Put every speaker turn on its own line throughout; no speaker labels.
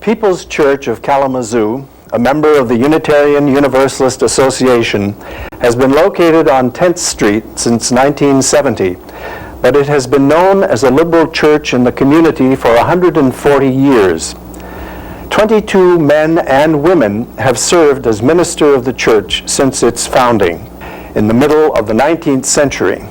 People's Church of Kalamazoo, a member of the Unitarian Universalist Association, has been located on 10th Street since 1970, but it has been known as a liberal church in the community for 140 years. 22 men and women have served as minister of the church since its founding in the middle of the 19th century.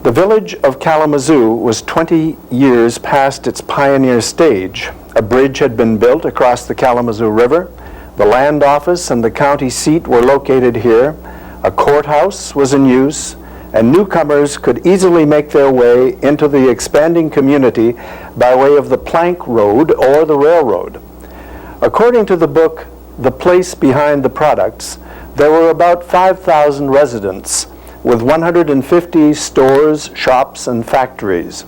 The village of Kalamazoo was 20 years past its pioneer stage. A bridge had been built across the Kalamazoo River. The land office and the county seat were located here. A courthouse was in use, and newcomers could easily make their way into the expanding community by way of the plank road or the railroad. According to the book, The Place Behind the Products, there were about 5,000 residents, with 150 stores, shops, and factories.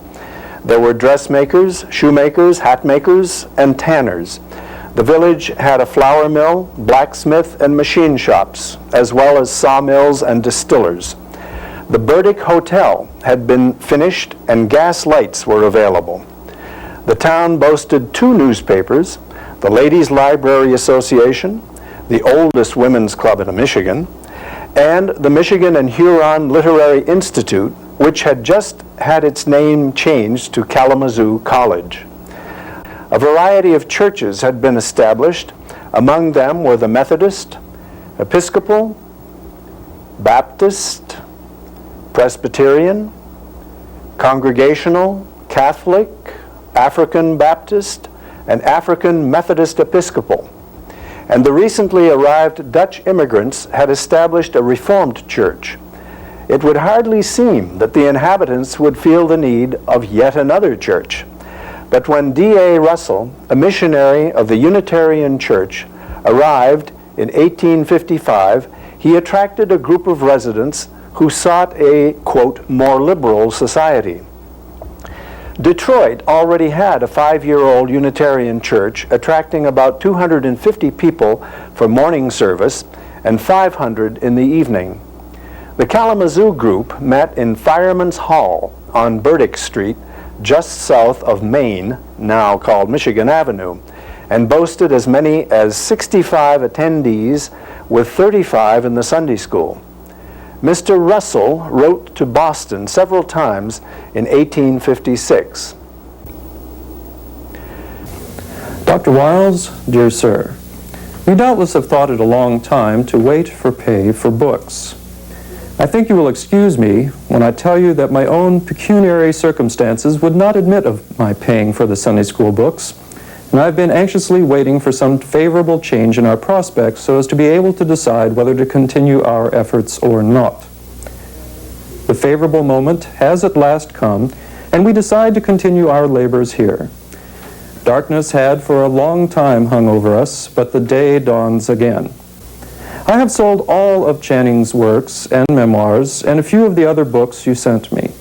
There were dressmakers, shoemakers, hat makers, and tanners. The village had a flour mill, blacksmith, and machine shops, as well as sawmills and distillers. The Burdick Hotel had been finished and gas lights were available. The town boasted 2 newspapers, the Ladies' Library Association, the oldest women's club in Michigan, and the Michigan and Huron Literary Institute, which had just had its name changed to Kalamazoo College. A variety of churches had been established. Among them were the Methodist, Episcopal, Baptist, Presbyterian, Congregational, Catholic, African Baptist, and African Methodist Episcopal. And the recently arrived Dutch immigrants had established a Reformed church. It would hardly seem that the inhabitants would feel the need of yet another church. But when D.A. Russell, a missionary of the Unitarian Church, arrived in 1855, he attracted a group of residents who sought a, quote, more liberal society. Detroit already had a 5-year-old Unitarian church attracting about 250 people for morning service and 500 in the evening. The Kalamazoo group met in Fireman's Hall on Burdick Street, just south of Main, now called Michigan Avenue, and boasted as many as 65 attendees, with 35 in the Sunday school. Mr. Russell wrote to Boston several times in 1856.
Dr. Wiles, dear sir, you doubtless have thought it a long time to wait for pay for books. I think you will excuse me when I tell you that my own pecuniary circumstances would not admit of my paying for the Sunday school books, and I've been anxiously waiting for some favorable change in our prospects so as to be able to decide whether to continue our efforts or not. The favorable moment has at last come, and we decide to continue our labors here. Darkness had for a long time hung over us, but the day dawns again. I have sold all of Channing's works and memoirs and a few of the other books you sent me.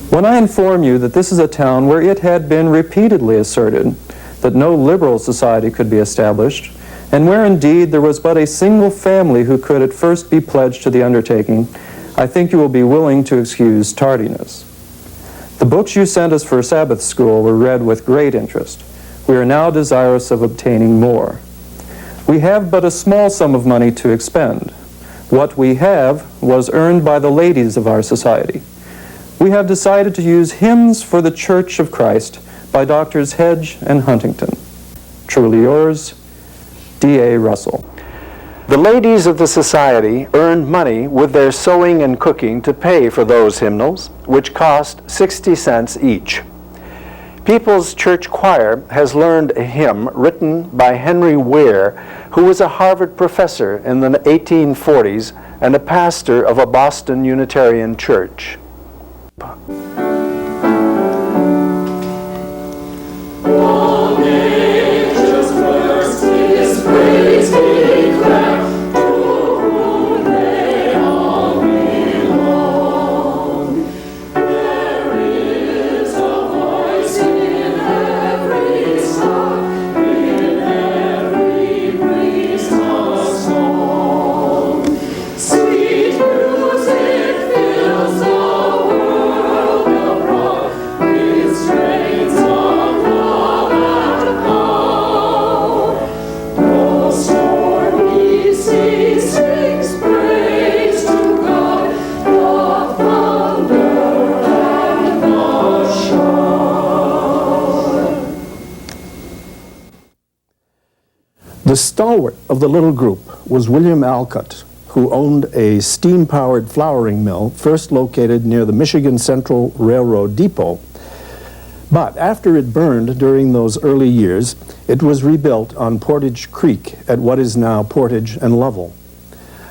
When I inform you that this is a town where it had been repeatedly asserted that no liberal society could be established, and where indeed there was but a single family who could at first be pledged to the undertaking, I think you will be willing to excuse tardiness. The books you sent us for Sabbath school were read with great interest. We are now desirous of obtaining more. We have but a small sum of money to expend. What we have was earned by the ladies of our society. We have decided to use Hymns for the Church of Christ by Doctors Hedge and Huntington. Truly yours, D.A. Russell.
The ladies of the society earned money with their sewing and cooking to pay for those hymnals, which cost 60 cents each. People's Church Choir has learned a hymn written by Henry Ware, who was a Harvard professor in the 1840s and a pastor of a Boston Unitarian church.
Sweet music fills all
stalwart of the little group was William Alcott, who owned a steam-powered flouring mill first located near the Michigan Central Railroad Depot. But after it burned during those early years, it was rebuilt on Portage Creek at what is now Portage and Lovell.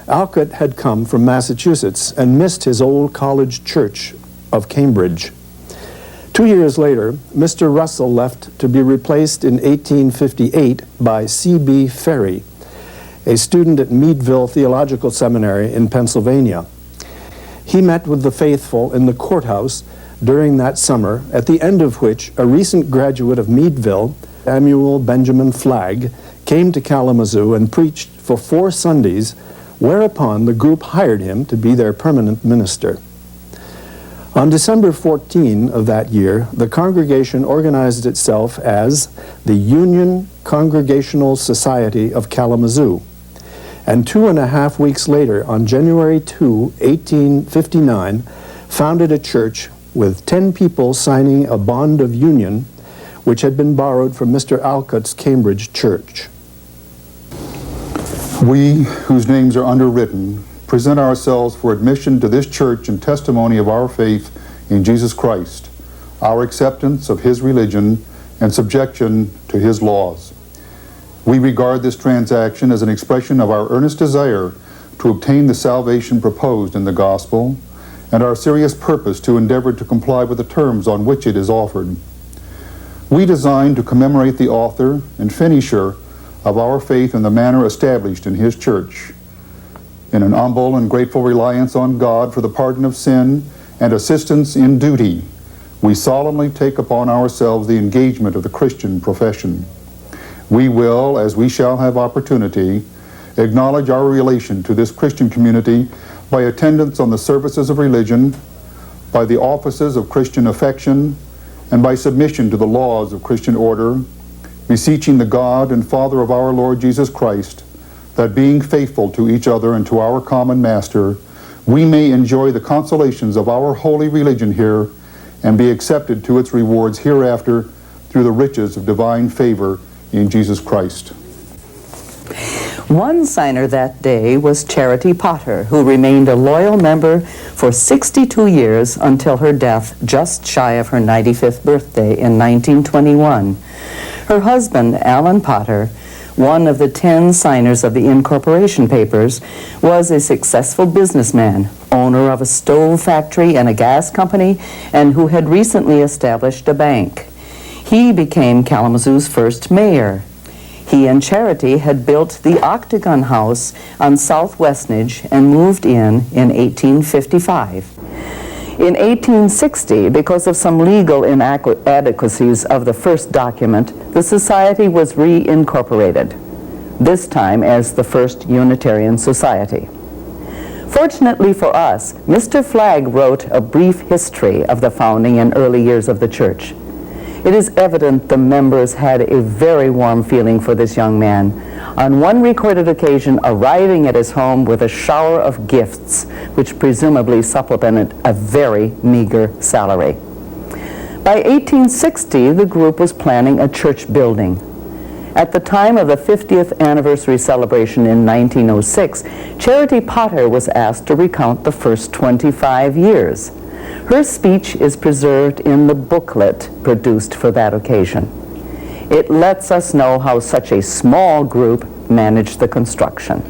Alcott had come from Massachusetts and missed his old college church of Cambridge. 2 years later, Mr. Russell left to be replaced in 1858 by C.B. Ferry, a student at Meadville Theological Seminary in Pennsylvania. He met with the faithful in the courthouse during that summer, at the end of which a recent graduate of Meadville, Samuel Benjamin Flagg, came to Kalamazoo and preached for 4 Sundays, whereupon the group hired him to be their permanent minister. On December 14 of that year, the congregation organized itself as the Union Congregational Society of Kalamazoo. And 2.5 weeks later, on January 2, 1859, founded a church with 10 people signing a bond of union, which had been borrowed from Mr. Alcott's Cambridge church.
We, whose names are underwritten, present ourselves for admission to this church in testimony of our faith in Jesus Christ, our acceptance of His religion, and subjection to His laws. We regard this transaction as an expression of our earnest desire to obtain the salvation proposed in the gospel, and our serious purpose to endeavor to comply with the terms on which it is offered. We design to commemorate the author and finisher of our faith in the manner established in His church. In an humble and grateful reliance on God for the pardon of sin and assistance in duty, we solemnly take upon ourselves the engagement of the Christian profession. We will, as we shall have opportunity, acknowledge our relation to this Christian community by attendance on the services of religion, by the offices of Christian affection, and by submission to the laws of Christian order, beseeching the God and Father of our Lord Jesus Christ, that being faithful to each other and to our common Master, we may enjoy the consolations of our holy religion here and be accepted to its rewards hereafter through the riches of divine favor in Jesus Christ.
One signer that day was Charity Potter, who remained a loyal member for 62 years until her death just shy of her 95th birthday in 1921. Her husband, Alan Potter, one of the 10 signers of the incorporation papers, was a successful businessman, owner of a stove factory and a gas company, and who had recently established a bank. He became Kalamazoo's first mayor. He and Charity had built the Octagon House on South Westnedge and moved in 1855. In 1860, because of some legal inadequacies of the first document, the society was reincorporated, this time as the First Unitarian Society. Fortunately for us, Mr. Flagg wrote a brief history of the founding and early years of the church. It is evident the members had a very warm feeling for this young man, on one recorded occasion arriving at his home with a shower of gifts, which presumably supplemented a very meager salary. By 1860, the group was planning a church building. At the time of the 50th anniversary celebration in 1906, Charity Potter was asked to recount the first 25 years. Her speech is preserved in the booklet produced for that occasion. It lets us know how such a small group managed the construction.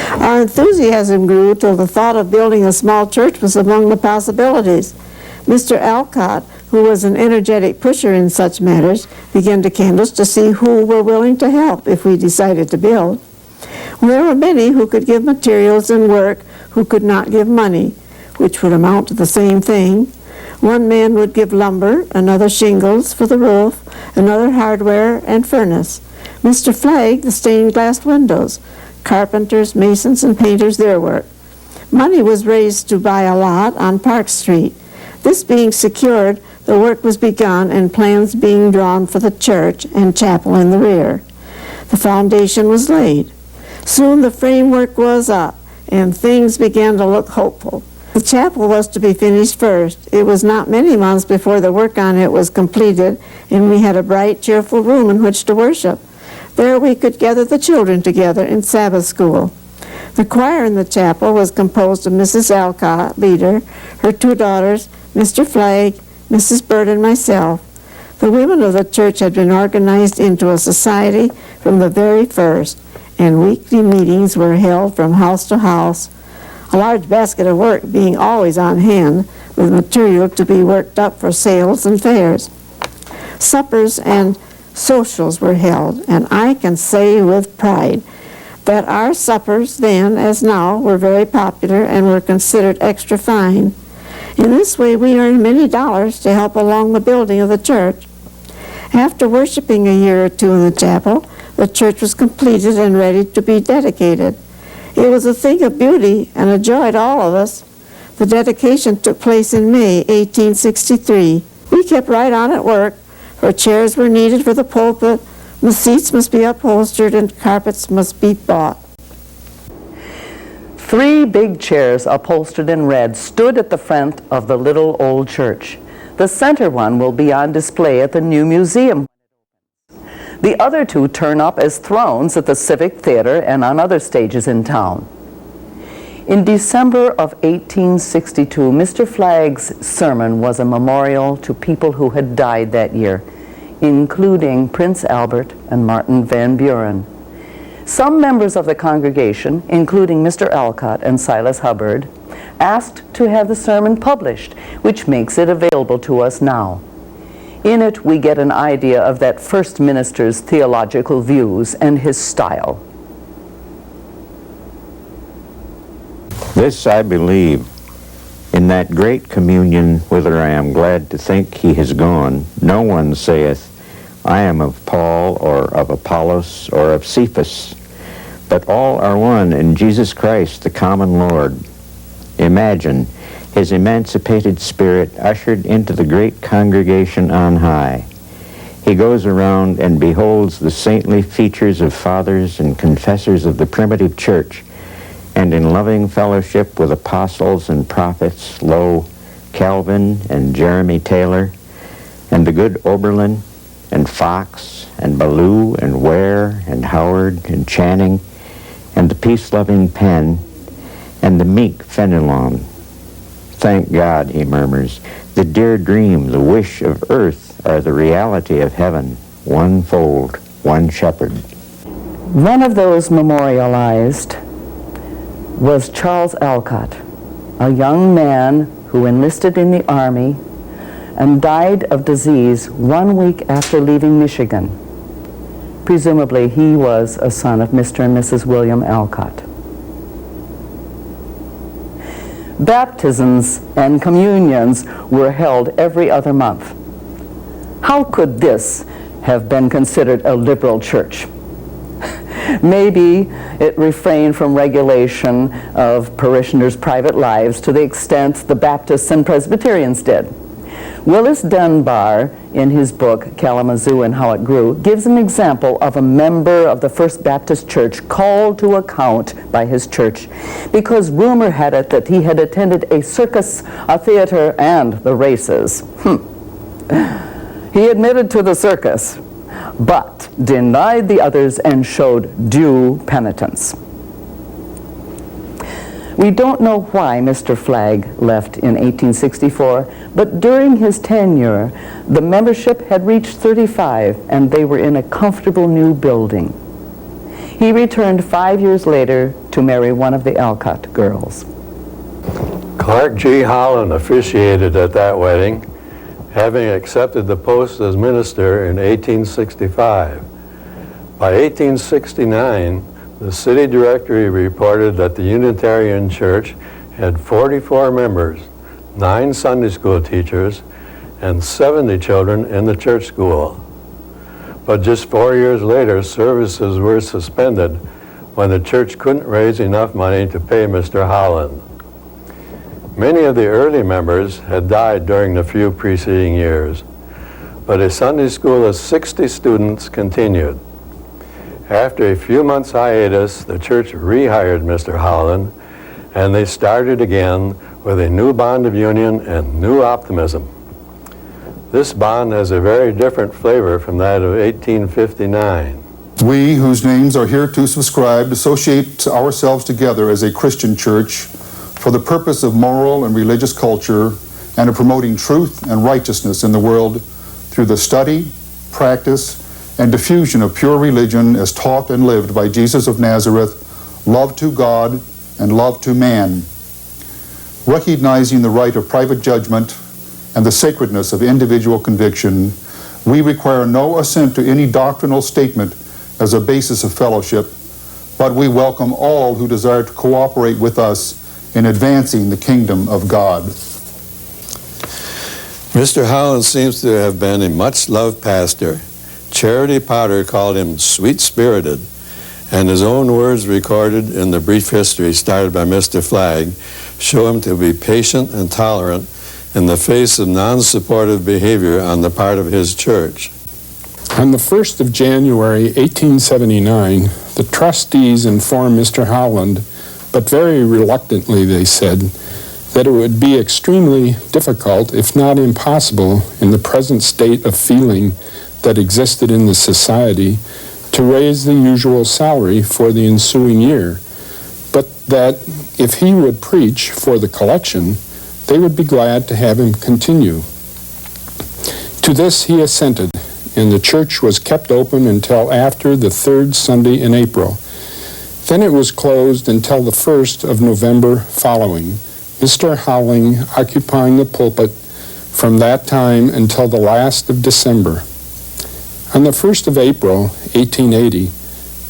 Our enthusiasm grew till the thought of building a small church was among the possibilities. Mr. Alcott, who was an energetic pusher in such matters, began to canvass to see who were willing to help if we decided to build. There were many who could give materials and work who could not give money, which would amount to the same thing. One man would give lumber, another shingles for the roof, another hardware and furnace. Mr. Flagg, the stained glass windows, carpenters, masons, and painters their work. Money was raised to buy a lot on Park Street. This being secured, the work was begun and plans being drawn for the church and chapel in the rear. The foundation was laid. Soon the framework was up, and things began to look hopeful. The chapel was to be finished first. It was not many months before the work on it was completed, and we had a bright, cheerful room in which to worship. There we could gather the children together in Sabbath school. The choir in the chapel was composed of Mrs. Alcott, leader, her two daughters, Mr. Flagg, Mrs. Bird, and myself. The women of the church had been organized into a society from the very first, and weekly meetings were held from house to house, a large basket of work being always on hand with material to be worked up for sales and fairs. Suppers and socials were held, and I can say with pride that our suppers then, as now, were very popular and were considered extra fine. In this way, we earned many dollars to help along the building of the church. After worshiping a year or two in the chapel, the church was completed and ready to be dedicated. It was a thing of beauty and a joy to all of us. The dedication took place in May 1863. We kept right on at work, for chairs were needed for the pulpit, the seats must be upholstered, and carpets must be bought.
3 big chairs upholstered in red stood at the front of the little old church. The center one will be on display at the new museum. The other 2 turn up as thrones at the Civic Theater and on other stages in town. In December of 1862, Mr. Flagg's sermon was a memorial to people who had died that year, including Prince Albert and Martin Van Buren. Some members of the congregation, including Mr. Alcott and Silas Hubbard, asked to have the sermon published, which makes it available to us now. In it, we get an idea of that first minister's theological views and his style.
This I believe, in that great communion whither I am glad to think he has gone, no one saith, I am of Paul, or of Apollos, or of Cephas, but all are one in Jesus Christ, the common Lord. Imagine his emancipated spirit ushered into the great congregation on high. He goes around and beholds the saintly features of fathers and confessors of the primitive church, and in loving fellowship with apostles and prophets, lo, Calvin and Jeremy Taylor, and the good Oberlin, and Fox, and Ballou, and Ware, and Howard, and Channing, and the peace-loving Penn, and the meek Fenelon. Thank God, he murmurs, the dear dream, the wish of earth are the reality of heaven, one fold, one shepherd.
One of those memorialized was Charles Alcott, a young man who enlisted in the Army and died of disease 1 week after leaving Michigan. Presumably, he was a son of Mr. and Mrs. William Alcott. Baptisms and communions were held every other month. How could this have been considered a liberal church? Maybe it refrained from regulation of parishioners' private lives to the extent the Baptists and Presbyterians did. Willis Dunbar, in his book Kalamazoo and How It Grew, gives an example of a member of the First Baptist Church called to account by his church because rumor had it that he had attended a circus, a theater, and the races. He admitted to the circus, but denied the others and showed due penitence. We don't know why Mr. Flagg left in 1864, but during his tenure, the membership had reached 35, and they were in a comfortable new building. He returned 5 years later to marry one of the Alcott girls.
Clark G. Holland officiated at that wedding, having accepted the post as minister in 1865. By 1869, the city directory reported that the Unitarian Church had 44 members, 9 Sunday school teachers, and 70 children in the church school. But just 4 years later, services were suspended when the church couldn't raise enough money to pay Mr. Holland. Many of the early members had died during the few preceding years, but a Sunday school of 60 students continued. After a few months hiatus, the church rehired Mr. Holland, and they started again with a new bond of union and new optimism. This bond has a very different flavor from that of 1859.
We, whose names are hereto subscribed, associate ourselves together as a Christian church for the purpose of moral and religious culture and of promoting truth and righteousness in the world through the study, practice, and diffusion of pure religion as taught and lived by Jesus of Nazareth, love to God and love to man. Recognizing the right of private judgment and the sacredness of individual conviction, we require no assent to any doctrinal statement as a basis of fellowship, but we welcome all who desire to cooperate with us in advancing the kingdom of God.
Mr. Holland seems to have been a much-loved pastor. Charity Potter called him sweet-spirited, and his own words recorded in the brief history started by Mr. Flagg show him to be patient and tolerant in the face of non-supportive behavior on the part of his church.
On the 1st of January, 1879, the trustees informed Mr. Holland, but very reluctantly they said, that it would be extremely difficult, if not impossible, in the present state of feeling that existed in the society, to raise the usual salary for the ensuing year, but that if he would preach for the collection, they would be glad to have him continue. To this he assented, and the church was kept open until after the third Sunday in April. Then it was closed until the 1st of November following, Mr. Howling occupying the pulpit from that time until the last of December. On the 1st of April, 1880,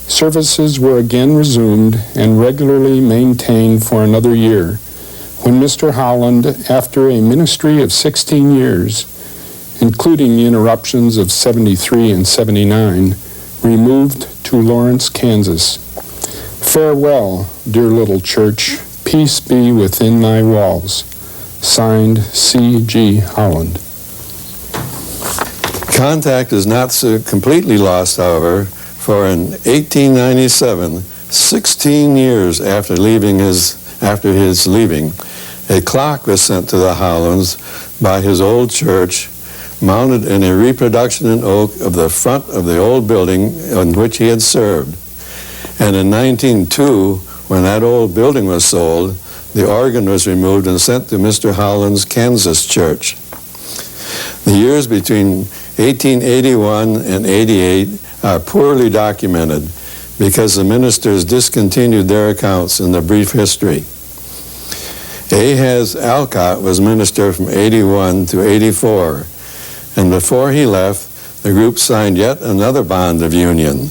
services were again resumed and regularly maintained for another year, when Mr. Holland, after a ministry of 16 years, including the interruptions of 73 and 79, removed to Lawrence, Kansas. Farewell, dear little church. Peace be within thy walls. Signed, C.G. Holland.
Contact is not so completely lost, however, for in 1897, 16 years after his leaving, a clock was sent to the Hollands by his old church, mounted in a reproduction in oak of the front of the old building in which he had served. And in 1902, when that old building was sold, the organ was removed and sent to Mr. Holland's Kansas church. The years between 1881 and 88 are poorly documented because the ministers discontinued their accounts in the brief history. Ahaz Alcott was minister from 81 to 84, and before he left, the group signed yet another bond of union.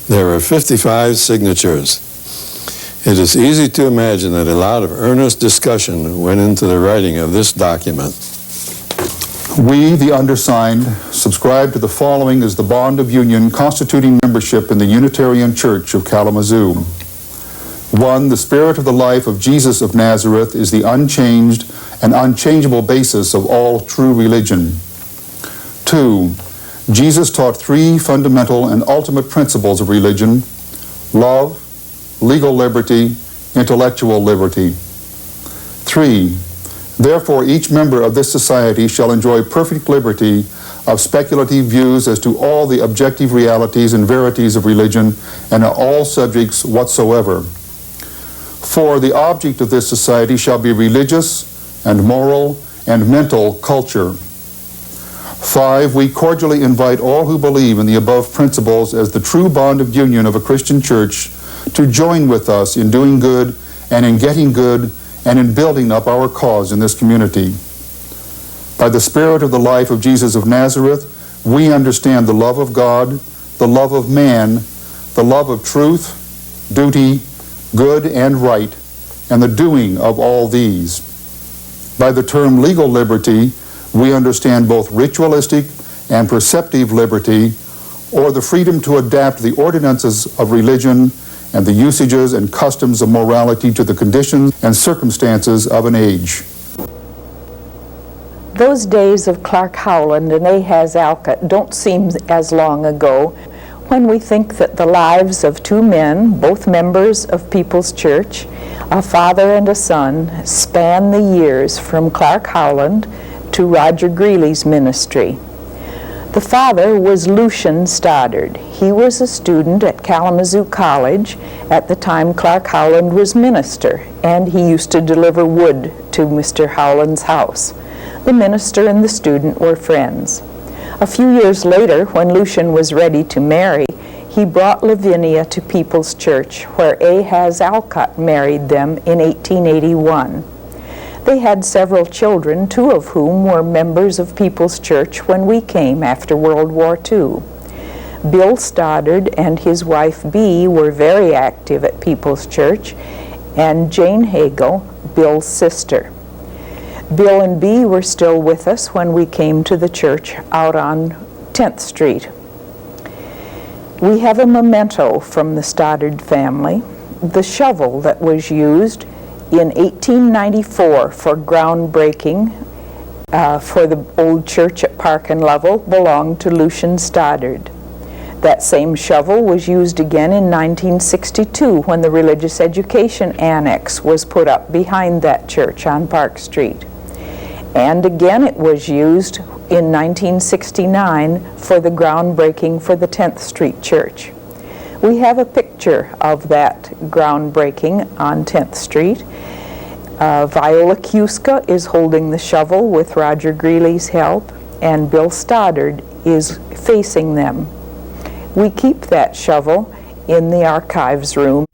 There were 55 signatures. It is easy to imagine that a lot of earnest discussion went into the writing of this document.
We, the undersigned, subscribe to the following as the bond of union constituting membership in the Unitarian Church of Kalamazoo. 1. The spirit of the life of Jesus of Nazareth is the unchanged and unchangeable basis of all true religion. 2. Jesus taught 3 fundamental and ultimate principles of religion: love, legal liberty, intellectual liberty. 3. Therefore, each member of this society shall enjoy perfect liberty of speculative views as to all the objective realities and verities of religion and on all subjects whatsoever. 4. The object of this society shall be religious and moral and mental culture. 5. We cordially invite all who believe in the above principles as the true bond of union of a Christian church to join with us in doing good and in getting good and in building up our cause in this community. By the spirit of the life of Jesus of Nazareth, we understand the love of God, the love of man, the love of truth, duty, good and right, and the doing of all these. By the term legal liberty, we understand both ritualistic and perceptive liberty, or the freedom to adapt the ordinances of religion and the usages and customs of morality to the conditions and circumstances of an age.
Those days of Clark Howland and Ahaz Alcott don't seem as long ago when we think that the lives of 2 men, both members of People's Church, a father and a son, span the years from Clark Howland to Roger Greeley's ministry. The father was Lucian Stoddard. He was a student at Kalamazoo College at the time Clark Howland was minister, and he used to deliver wood to Mr. Howland's house. The minister and the student were friends. A few years later, when Lucian was ready to marry, he brought Lavinia to People's Church, where Ahaz Alcott married them in 1881. They had several children, 2 of whom were members of People's Church when we came after World War II. Bill Stoddard and his wife Bee were very active at People's Church, and Jane Hagel, Bill's sister. Bill and Bee were still with us when we came to the church out on 10th Street. We have a memento from the Stoddard family, the shovel that was used in 1894 for groundbreaking for the old church at Park and Level belonged to Lucian Stoddard. That same shovel was used again in 1962 when the Religious Education Annex was put up behind that church on Park Street. And again it was used in 1969 for the groundbreaking for the 10th Street Church. We have a picture of that groundbreaking on 10th Street. Viola Kuska is holding the shovel with Roger Greeley's help, and Bill Stoddard is facing them. We keep that shovel in the archives room